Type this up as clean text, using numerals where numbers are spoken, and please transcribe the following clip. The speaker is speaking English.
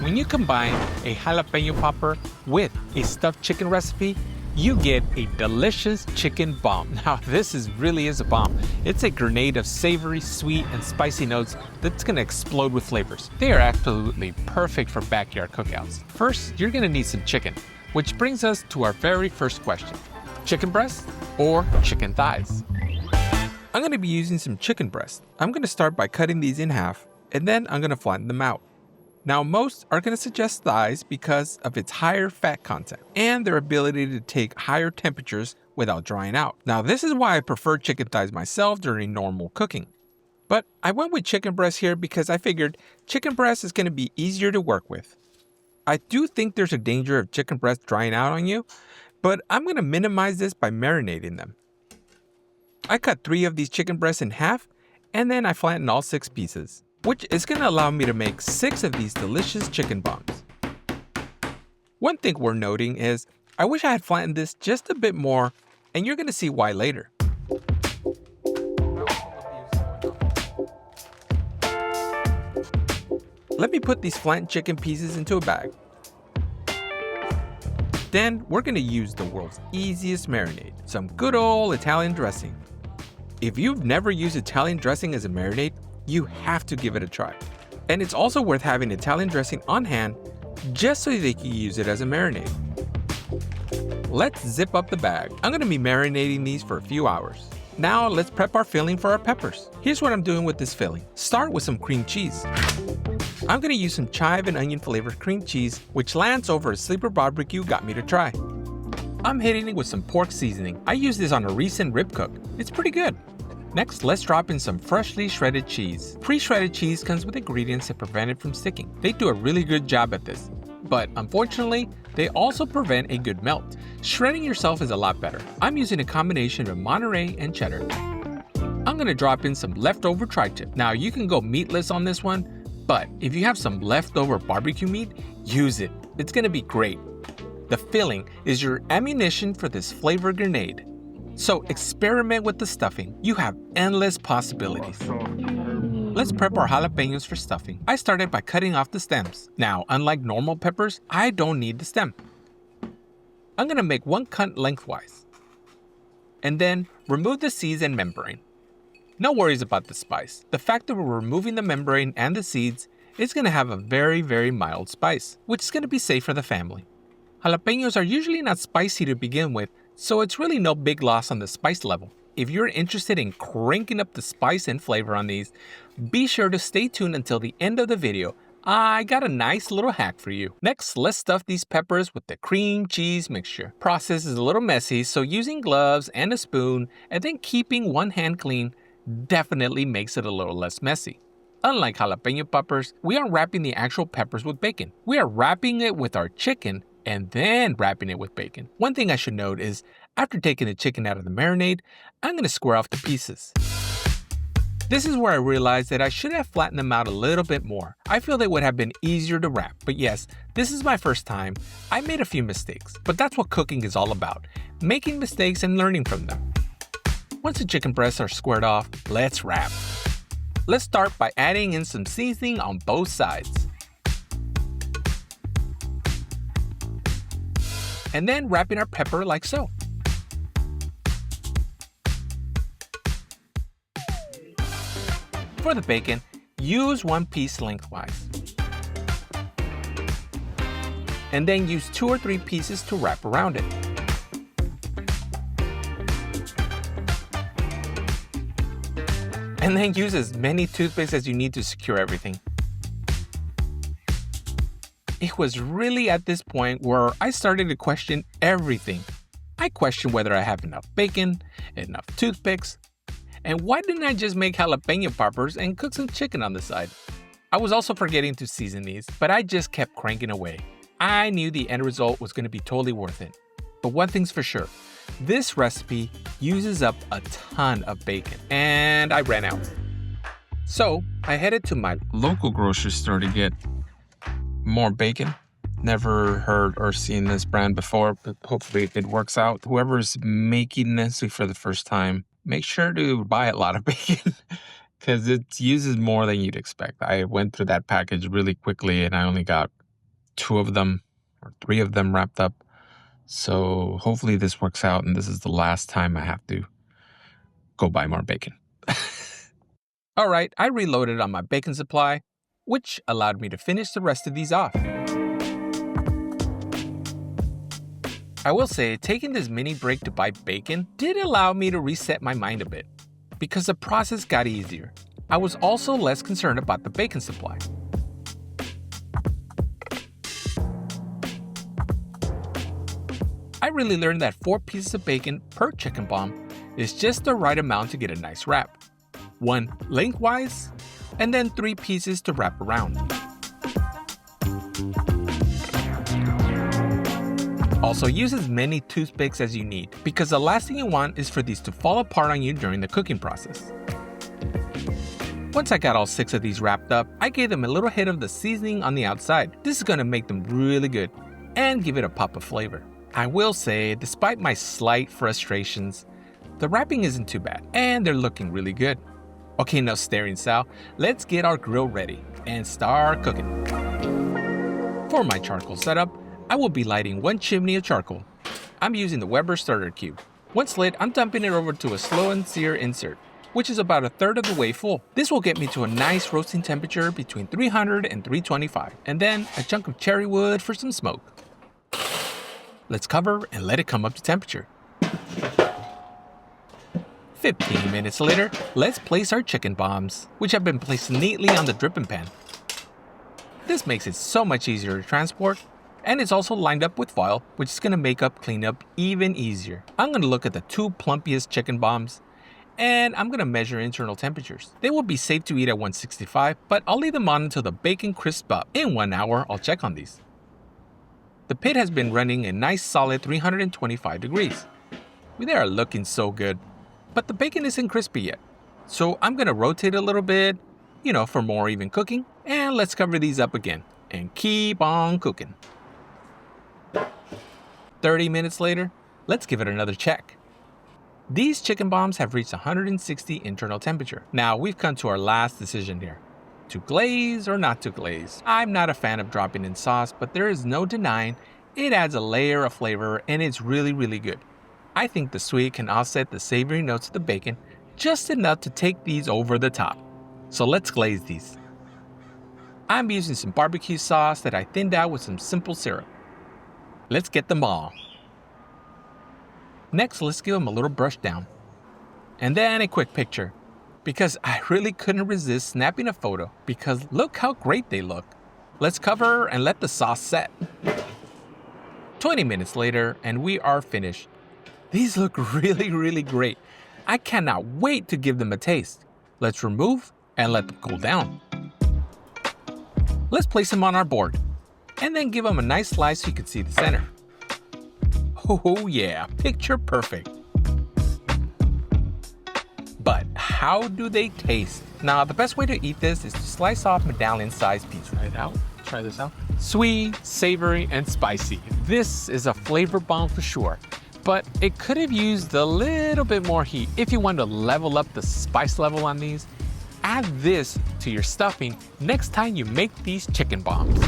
When you combine a jalapeno popper with a stuffed chicken recipe, you get a delicious chicken bomb. Now, really is a bomb. It's a grenade of savory, sweet, and spicy notes that's gonna explode with flavors. They are absolutely perfect for backyard cookouts. First, you're gonna need some chicken, which brings us to our very first question. Chicken breast or chicken thighs? I'm gonna be using some chicken breast. I'm gonna start by cutting these in half, and then I'm gonna flatten them out. Now, most are going to suggest thighs because of its higher fat content and their ability to take higher temperatures without drying out. Now, this is why I prefer chicken thighs myself during normal cooking. But I went with chicken breast here because I figured chicken breast is going to be easier to work with. I do think there's a danger of chicken breast drying out on you, but I'm going to minimize this by marinating them. I cut 3 of these chicken breasts in half, and then I flattened all 6 pieces, which is going to allow me to make 6 of these delicious chicken bombs. One thing we're noting is, I wish I had flattened this just a bit more, and you're going to see why later. Let me put these flattened chicken pieces into a bag. Then we're going to use the world's easiest marinade, some good old Italian dressing. If you've never used Italian dressing as a marinade, you have to give it a try. And it's also worth having Italian dressing on hand just so that you can use it as a marinade. Let's zip up the bag. I'm going to be marinating these for a few hours. Now let's prep our filling for our peppers. Here's what I'm doing with this filling. Start with some cream cheese. I'm going to use some chive and onion flavored cream cheese, which Lance over at Sleeper Barbecue got me to try. I'm hitting it with some pork seasoning. I used this on a recent rib cook. It's pretty good. Next, let's drop in some freshly shredded cheese. Pre-shredded cheese comes with ingredients that prevent it from sticking. They do a really good job at this, but unfortunately, they also prevent a good melt. Shredding yourself is a lot better. I'm using a combination of Monterey and cheddar. I'm gonna drop in some leftover tri-tip. Now, you can go meatless on this one, but if you have some leftover barbecue meat, use it. It's gonna be great. The filling is your ammunition for this flavor grenade. So experiment with the stuffing. You have endless possibilities. Let's prep our jalapeños for stuffing. I started by cutting off the stems. Now, unlike normal peppers, I don't need the stem. I'm gonna make 1 cut lengthwise. And then remove the seeds and membrane. No worries about the spice. The fact that we're removing the membrane and the seeds is gonna have a very, very mild spice, which is gonna be safe for the family. Jalapeños are usually not spicy to begin with, so it's really no big loss on the spice level. If you're interested in cranking up the spice and flavor on these, be sure to stay tuned until the end of the video. I got a nice little hack for you. Next, let's stuff these peppers with the cream cheese mixture. Process is a little messy, so using gloves and a spoon and then keeping one hand clean definitely makes it a little less messy. Unlike jalapeno poppers, we aren't wrapping the actual peppers with bacon. We are wrapping it with our chicken and then wrapping it with bacon. One thing I should note is, after taking the chicken out of the marinade, I'm going to square off the pieces. This is where I realized that I should have flattened them out a little bit more. I feel they would have been easier to wrap, but yes, this is my first time. I made a few mistakes, but that's what cooking is all about, making mistakes and learning from them. Once the chicken breasts are squared off, let's wrap. Let's start by adding in some seasoning on both sides. And then wrapping our pepper like so. For the bacon, use 1 piece lengthwise. And then use 2 or 3 pieces to wrap around it. And then use as many toothpicks as you need to secure everything. It was really at this point where I started to question everything. I questioned whether I have enough bacon, enough toothpicks, and why didn't I just make jalapeno poppers and cook some chicken on the side? I was also forgetting to season these, but I just kept cranking away. I knew the end result was going to be totally worth it. But one thing's for sure, this recipe uses up a ton of bacon, and I ran out. So I headed to my local grocery store to get more bacon. Never heard or seen this brand before, but hopefully it works out. Whoever's making this for the first time, make sure to buy a lot of bacon because it uses more than you'd expect. I went through that package really quickly and I only got 2 of them or 3 of them wrapped up. So hopefully this works out and this is the last time I have to go buy more bacon. All right, I reloaded on my bacon supply, which allowed me to finish the rest of these off. I will say, taking this mini break to buy bacon did allow me to reset my mind a bit, because the process got easier. I was also less concerned about the bacon supply. I really learned that 4 pieces of bacon per chicken bomb is just the right amount to get a nice wrap. 1 lengthwise, and then 3 pieces to wrap around. Also, use as many toothpicks as you need, because the last thing you want is for these to fall apart on you during the cooking process. Once I got all 6 of these wrapped up, I gave them a little hit of the seasoning on the outside. This is going to make them really good and give it a pop of flavor. I will say, despite my slight frustrations, the wrapping isn't too bad and they're looking really good. Okay, enough staring, Sal. Let's get our grill ready and start cooking. For my charcoal setup, I will be lighting 1 chimney of charcoal. I'm using the Weber starter cube. Once lit, I'm dumping it over to a slow and sear insert, which is about 1/3 of the way full. This will get me to a nice roasting temperature between 300 and 325, and then a chunk of cherry wood for some smoke. Let's cover and let it come up to temperature. 15 minutes later, let's place our chicken bombs, which have been placed neatly on the dripping pan. This makes it so much easier to transport, and it's also lined up with foil, which is going to make cleanup even easier. I'm going to look at the 2 plumpiest chicken bombs, and I'm going to measure internal temperatures. They will be safe to eat at 165, but I'll leave them on until the bacon crisps up. In 1 hour, I'll check on these. The pit has been running a nice solid 325 degrees. They are looking so good, but the bacon isn't crispy yet. So I'm going to rotate a little bit, for more even cooking, and let's cover these up again and keep on cooking. 30 minutes later, let's give it another check. These chicken bombs have reached 160 internal temperature. Now we've come to our last decision here. To glaze or not to glaze? I'm not a fan of dropping in sauce, but there is no denying it adds a layer of flavor and it's really, really good. I think the sweet can offset the savory notes of the bacon just enough to take these over the top. So let's glaze these. I'm using some barbecue sauce that I thinned out with some simple syrup. Let's get them all. Next, let's give them a little brush down. And then a quick picture, because I really couldn't resist snapping a photo because look how great they look. Let's cover and let the sauce set. 20 minutes later, and we are finished. These look really, really great. I cannot wait to give them a taste. Let's remove and let them cool down. Let's place them on our board and then give them a nice slice so you can see the center. Oh yeah, picture perfect. But how do they taste? Now, the best way to eat this is to slice off medallion-sized pieces. Try this out. Sweet, savory, and spicy. This is a flavor bomb for sure. But it could have used a little bit more heat. If you want to level up the spice level on these, add this to your stuffing next time you make these chicken bombs.